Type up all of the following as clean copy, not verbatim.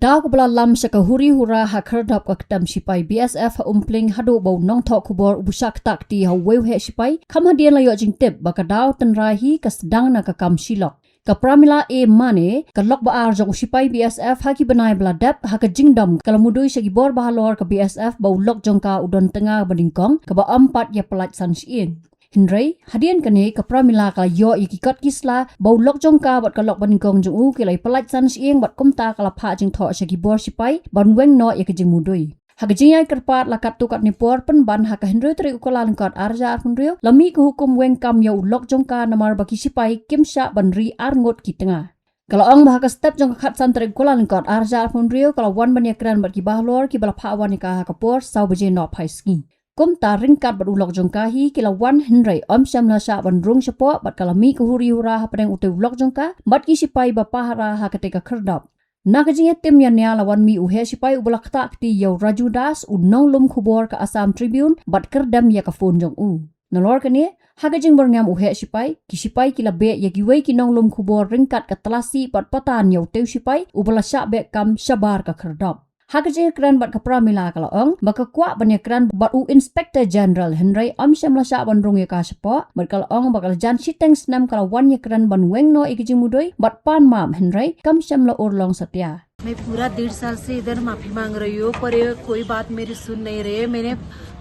Dau kebala lam syaka Huri-hura ha Khyrdop ka kedam Shipai BSF ha Umpling hadu bau nong thok kubor busak takti ha weu he Shipai kam hadian layo jing tip baka dau tenrahi ka sedang na ka kam Shillong ka pramila e mane ka lok ba ar jong Shipai BSF ha ki benai beladap ha ka jingdom kala mudui syaki bor bahalor ka BSF bau lok jong ka udon tengah badingkong ka ba ampat ya pelat san sien Hindray, hadian kene ka pramila ka yo ikikot kisla bau lok jong ka bat ka lok badingkong jong u kilai pelat san sieng bat kumta kala pha jing tho syaki bor Shipai ban weng no ya ka jing mudui Hagajingay kerpat lakat tukat ni por pen ban haka Hindray teri ukala lengkot arja arfunrio lami ke hukum weng kam ya ulok jong ka namar baki Shipai kim Shah ban ri ar Ngut ki tengah kalau ong bahaka step jong khat san teri ukala lengkot arja arfunrio kalau wan ban yakran bat ki bahlor ki bala pha wan ka haka por sau beje no phai ski Kum ta ringkat bat ulok jong kahi kila wan Hindray Sham la Shah ban rung syapo bat kalami ke Huri-hura ha padang utai ulok jong ka bat ki Shipai bapahara ha ketika Khyrdop Nakajingnya tim yang nia lawan mi uhe Shipai ubelak tak ti yau raju das unong lum kubor ke Assam Tribune bat kerdam ya ka phone jong u. Nalor kene hagajing berngam uhe Shipai ki Shipai kila be ya giwei ki nong lum kubor ringkat ke telasi bat patan yau teu Shipai ubela syak be kam Shabar ke Khyrdop. Hagajing kran bat ke pramila kala ong maka kuak ban kran bat u Inspector General Hindray Sham la Shah ban rung ya ka syapo bat kala ong bakal jan siteng senam kala wan kran ban weng no ikijing mudoi bat pan mam Hindray Sham la urlong satya मैं पूरा 1.5 साल से इधर माफी मांग रही हूँ पर ये कोई बात मेरी सुन नहीं रहे मैंने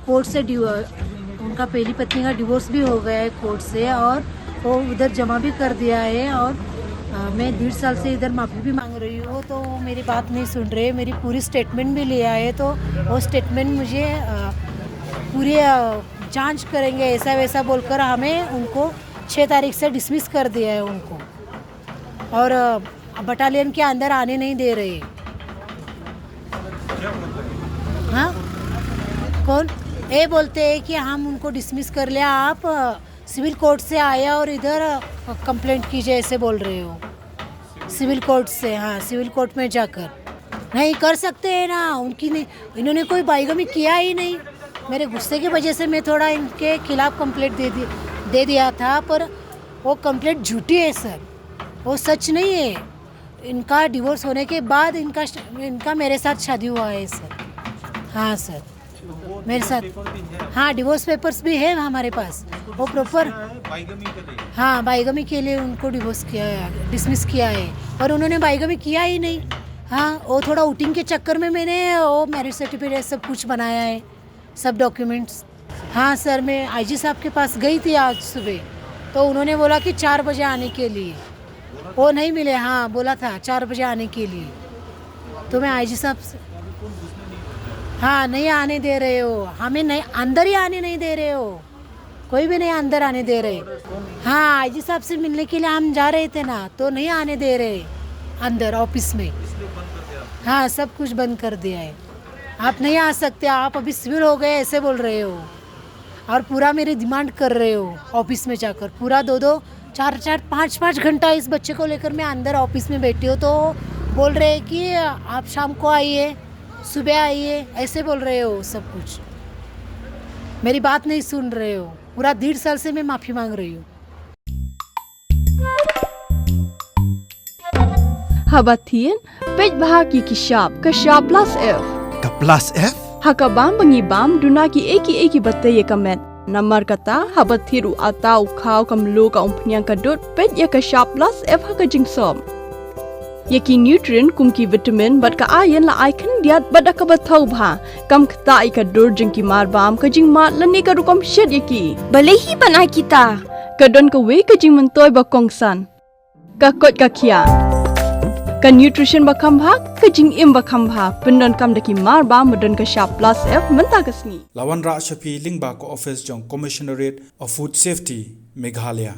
कोर्ट से उनका पहली पत्नी का डिवोर्स भी हो गया है कोर्ट से और वो उधर जमा भी कर दिया है और मैं 1.5 साल से इधर माफी भी मांग रही हूँ तो वो मेरी बात नहीं सुन रहे मेरी पूरी स्टेटमेंट भी लिया है तो वो स्टेटमेंट मुझे पूरी जांच करेंगे ऐसा वैसा बोलकर हमें उनको 6 तारीख से डिसमिस कर दिया है उनको और बटालियन के अंदर आने नहीं दे रहे हाँ कौन ये बोलते हैं कि हम उनको डिसमिस कर लिया आप सिविल कोर्ट से आया और इधर कंप्लेंट कीजिए ऐसे बोल रहे हो सिविल कोर्ट से हाँ सिविल कोर्ट में जाकर नहीं कर सकते हैं ना उनकी नहीं इन्होंने कोई बाइगमी किया ही नहीं मेरे गुस्से की वजह से मैं थोड़ा इनके खिलाफ कंप्लेंट दे दिया था पर वो कंप्लेंट झूठी है सर वो सच नहीं है इनका डिवोर्स होने के बाद इनका मेरे साथ शादी हुआ है सर हाँ सर मेरे साथ हाँ डिवोर्स पेपर्स भी है हमारे पास वो प्रॉपर हाँ बाइगमी के लिए उनको डिवोर्स किया है डिसमिस किया है और उन्होंने बाइगमी किया ही नहीं हाँ वो थोड़ा आउटिंग के चक्कर में मैंने वो मैरिज सर्टिफिकेट सब कुछ बनाया है सब डॉक्यूमेंट्स हाँ सर मैं आईजी साहब के पास गई थी आज सुबह तो उन्होंने बोला कि 4 बजे आने के लिए वो नहीं मिले हाँ बोला था 4 बजे आने के लिए तो मैं आईजी साहब से हाँ नहीं आने दे रहे हो हमें नहीं अंदर ही आने नहीं दे रहे हो कोई भी नहीं अंदर आने दे रहे हाँ आईजी साहब से मिलने के लिए हम जा रहे थे ना तो नहीं आने दे रहे अंदर ऑफिस में हाँ सब कुछ बंद कर दिया है आप नहीं आ सकते आप अभी सिविल हो गए ऐसे बोल रहे हो और पूरा मेरी डिमांड कर रहे हो ऑफिस में जाकर पूरा 2-2 4-4 5-5 घंटा इस बच्चे को लेकर मैं अंदर ऑफिस में बैठी हूँ तो बोल रहे हैं कि आप शाम को आइए सुबह आइए ऐसे बोल रहे हो सब कुछ मेरी बात नहीं सुन रहे हो पूरा 1.5 साल से मैं माफ़ी मांग रही हूँ Habatin, pej bahagi kishap, kashap plus F. Ka plus F? Hakabam bangibam dunaki eki bataya kamet. Namar kata habathiru atau kau kamlu ka umpnyang kadut pej ya kashap plus F hakajing som. Yaki nutrient kumki vitamin bat ka ayan la icon diat bat ka bathau bha kam kata ika dur jengki marbam kajing mat lani ka rukom shed yaki. Balehi banai kita. Kadon ka we kajing mentoy ba kongsan. Ka kot ka kia. Ka nutrition ba kambha kajing im ba kambha pendon kam daki marba modon ka sharp plus F menta kasni. Lawan Ra Shapi Lingba ko office jong Commissionerate of Food Safety Meghalaya.